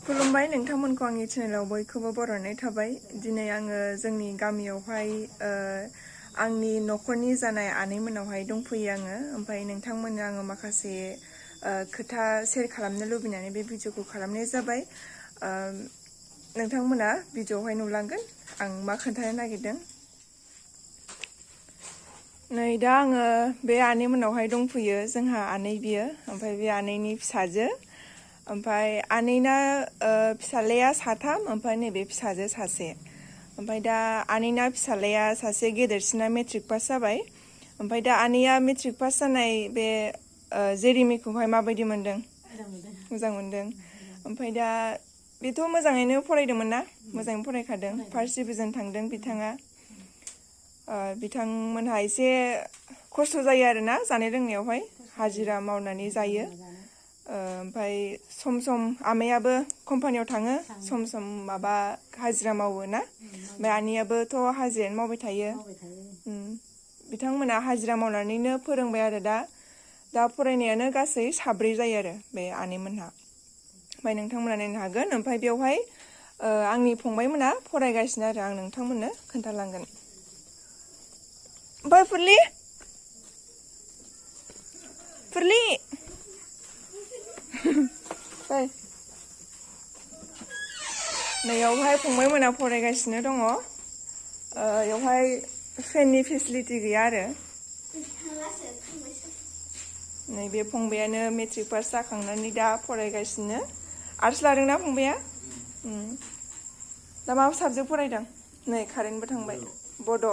खुलुमबाय नोंथांमोनखौ आंनि चेनेलाव बयखौबो बरायनाय थाबाय। दिनै आङो जोंनि गामियावहाय आंनि नखरनि जानाय आनैमोनावहाय दंफैयो आङो। ओमफ्राय नोंथांमोननो आङो माखासे खोथा शेयार खालामनो लुबैनानै बे भिडिअखौ खालामनाय जाबाय। नोंथांमोना भिडिअआवहाय नुलांगोन आं मा खोन्थानो नागिरदों। नै दा आङो बे आनैमोनावहाय दंफैयो। जोंहा आनै बियो, ओमफ्राय बे आनैनि फिसाजो, ओमफ्राय आनैना फिसालाया साथाम, ओमफ्राय नैबे फिसाजो सासे। ओमफ्राय दा आनैना फिसालाया सासे गेदेरसिना मेट्रिक पास जाबाय। ओमफ्राय दा आनैया मेट्रिक पास जानाय बे जेरिमिखौहाय माबायदि मोनदों? मोजां मोनदों। ओमफ्राय दा बेथ' मोजाङैनो फरायदोंमोन ना? मोजाङै फरायखादों, फार्स्ट डिभिजन थांदों बिथाङा। बिथांमोनहा एसे खस्थ' जायो आरोना जानाय लोंनायावहाय, हाजिरा मावनानै जायो। ओमफ्राय सम सम आमायाबो कम्पानियाव थाङो, सम सम माबा हाजिरा मावो ना। ओमफ्राय आनैयाबोथ' हाजिरायानो मावबाय थायो। बिथांमोना हाजिरा मावनानैनो फोरोंबाय आरो दा फरायनायानो गासै साब्रै जायो आरो बे आनैमोनहा। ओमफ्राय नोंथांमोना नायनो हागोन। ओमफ्राय बेवहाय आंनि फंबायमोना फरायगासिनो आरो आं नोंथांमोननो खोन्थालांगोन। ओमफ्राय फुरलि नैयावहाय फंबायमोना फरायगासिनो दङ। बेवहाय फेननि फेसिलिटि गैया आरो। नैबे फंबायानो मेट्रिक पास जाखांनानै दा फरायगासिनो। आर्टस लादोंना फंबाया? दा मा साबजेक्ट फरायदों? नै कारेन्टबो थांबाय। बड'।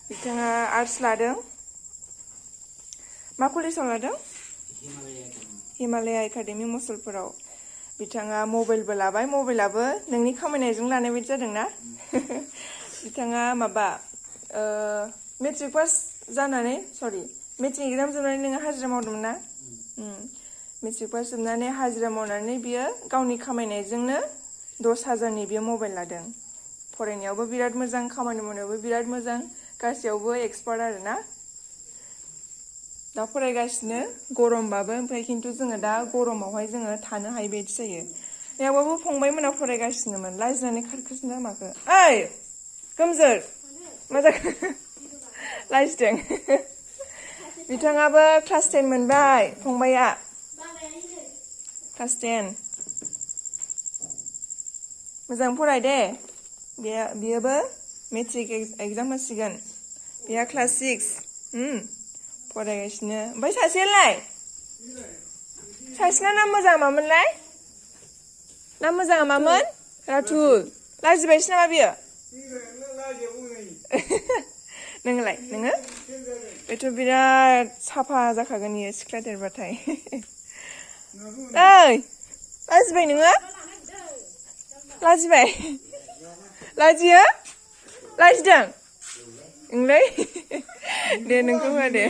बिथाङा आर्टस लादों। मा कलेजाव लादों? हिमालया एकाडेमि मुसलपुराव। बिथाङा मबाइलबो लाबाय। मबाइलाबो नोंनि खामायनायजों लानाय बायदि जादोंना? बिथाङा माबा मेट्रिक पास जानानै, मेट्रिक एग्जाम जोबनानै नोङो हाजिरा मावदोंमोन ना? मेट्रिक पास जोबनानै हाजिरा मावनानै बियो गावनि खामायनायजोंनो 10,000नि बियो मबाइल लादों। फरायनायावबो बिराद मोजां, खामानि मावनायावबो बिराद मोजां, गासैयावबो एक्सपार्ट आरो ना। दा फरायगासिनो गरमबाबो। ओमफ्राय खिन्थु जोङो दा गरमावहाय जोङो थानो हायै बायदि जायो। बेयावबाबो फंबायमोना फरायगासिनोमोन। लाजिनानै खारखोसो ना माखो? ओइ गोमजोर, मा जाखो? लाजिदों? बिथाङाबो क्लास 10 मोनबाय, फंबाया। क्लास 10। मोजां फराय दे। बियोबो मेट्रिक एग्जाम होसिगोन। बेहा क्लास 6 फरायगासिनो। ओमफ्राय सासेयालाय? सासेना नाम मोजां मामोनलाय? नाम मोजाङा मामोन? राथुल। लाजिबायसो नामा बियो? नोङोलाय? नोङो? बेथ' बिराद साफा जाखागोन इयो सिख्ला देरबाथाय। ओइ लाजिबाय नोङो? लाजिबाय? लाजियो? लाजिदों? ओंलै दे नोंखौ होआ दे।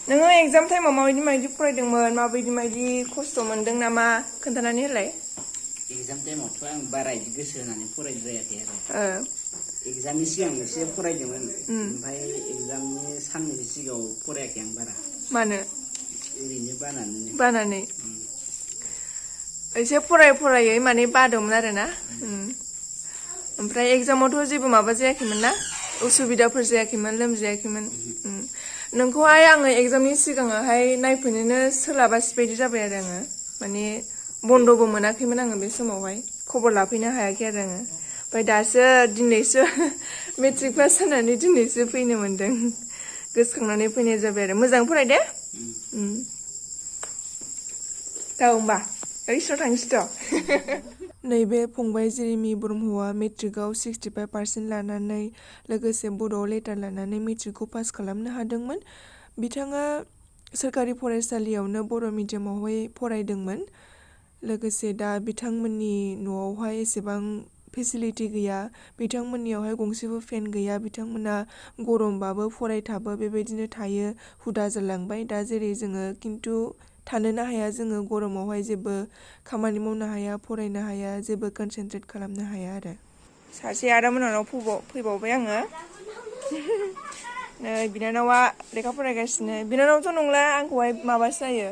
नोङो एग्जाम टाइमाव माबायदि फरायदोंमोन? माबायदि खस्थ' मोनदों नामा? खोन्थानानै होलाय। एग्जाम टाइमावथ' आं बारा इदि गोसो होनानै फरायद्रायाखै आरो। एग्जामनि सिगां एसे फरायदोंमोन। ओमफ्राय एग्जामनि साननैसो सिगाङाव फरायाखै आं बारा। मानो? ओरैनो बानानै। एसे फरायै माने बादोंमोन आरो ना। ओमफ्राय एग्जामावथ' जेबो माबा जायाखैमोन ना? उसुबिदाफोर जायाखैमोन, लोमजायाखैमोन? नोंखौहाय आङो एग्जामनि सिगाङावहाय नायफैनोनो सोलाबासै बायदि जाबाय आरो आङो। माने बन्द'बो मोनाखैमोन आङो बे समावहाय, खबर लाफैनो हायाखै आरो आङो। ओमफ्राय दासो दिनैसो मेट्रिक पास जानानै दिनैसो फैनो मोनदों। गोसोखांनानै फैनाय जाबाय आरो। मोजां फराय दे। औ होमबा स्कुलाव थांसैथ'। नैबे फंबाय जेरिमि ब्रह्मआ मेट्रिकआव 65% लानानै लोगोसे बड'आव लेटार लानानै मेट्रिकखौ पास खालामनो हादोंमोन। बिथाङा सोरखारि फरायसालियावनो बर' मिडियामावहाय फरायदोंमोन। लोगोसे दा बिथांमोननि न'आवहाय एसेबां फेसिलिटि गैया। बिथांमोननियावहाय गंसेबो फेन गैया। बिथांमोना गरमबाबो फरायथाबो बेबायदिनो थायो, हुदा जालांबाय। दा जेरै जोङो खिन्थु थानोनो हाया, जोङो गरमावहाय जेबो खामानि मावनो हाया, फरायनो हाया, जेबो कनसेन्ट्रेट खालामनो हाया आरो। सासे आदामोननाव फैबावबाय आङो। नै बिनानावा लेखा फरायगासिनो। बिनानावथ' नंला, आंखौहाय माबासो जायो,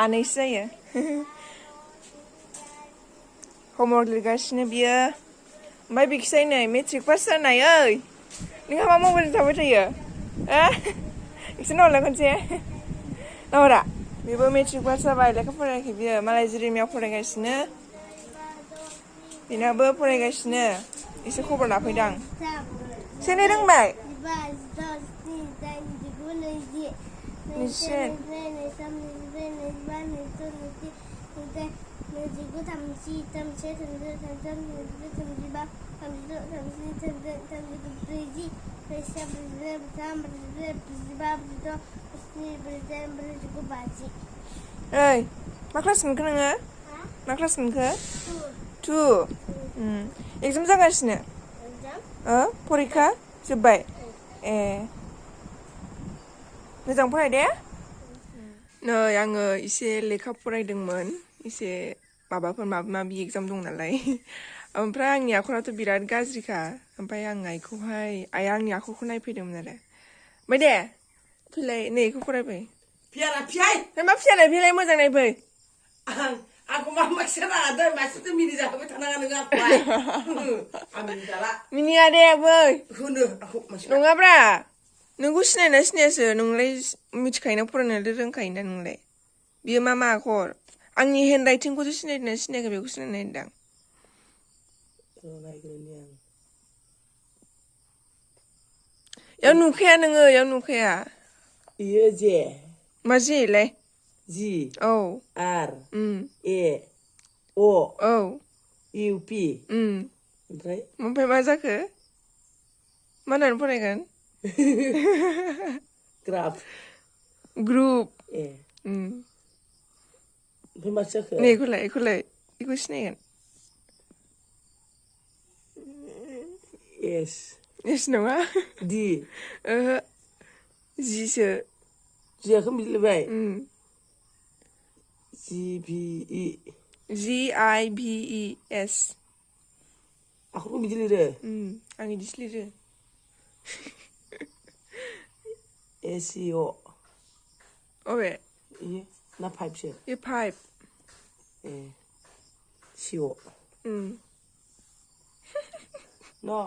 आनैसो जायो। homework लिरगासिनो बियो ओमफ्राय बिखिजाय नै मेट्रिक पास जानाय ओइ नोंहा मा मबाइल थाबाय थायो एसे नाहरलाय खनसे नाहरा बेबो मेट्रिक पास जाबाय लेखा फरायाखै बियो मालाय जिरिमियाव फरायगासिनो बेनाबो फरायगासिनो एसे खबर लाफैदां सेनो रोंबाय निसिन ओइ मा क्लास मोनखो नोङो मा क्लास मोनखो 2 एग्जाम जागासिनो फरिखा जोब्बाय ए मोजां फराय दे नै आङो एसे लेखा फरायदोंमोन एसे माबाफोर माबा माबि एग्जाम दं नालाय ओमफ्राय आंनि आखराथ' बिराद गाज्रिखा ओमफ्राय आं आइया आंनि आखरखौ नायफैदोंमोन आरो ओमफ्राय दे फैलाय नै बेखौ फरायफै मा फिसालाय फैलाय मोजां नायफै aku mama kira ada masih tu mini jahat tangan dengan apa? Amin jala. Mini ada boy. Hunu aku masih. Nungabra. Nunggu sinas nunglay michkaina purana roंखायोना nunglay. Biyo mama akor. Angni handwriting ko sinay ka beku sinay dang. Yang nukaya nungo yang nukaya. Iya je. Masih leh. G Oh R A O Oh U P Oमफ्राय मा जाखो मा होननानै फरायगोन graph group A ओमफ्राय मा जाखो नै इखौलाय इखौ सिनायगोन एस नङा D ओहो जिसो जियाखौ मिलायबाय GIBES aku bikin lirik आं इदिसो लिरो SEO अबे iya na 5 sih ये 5 SEO no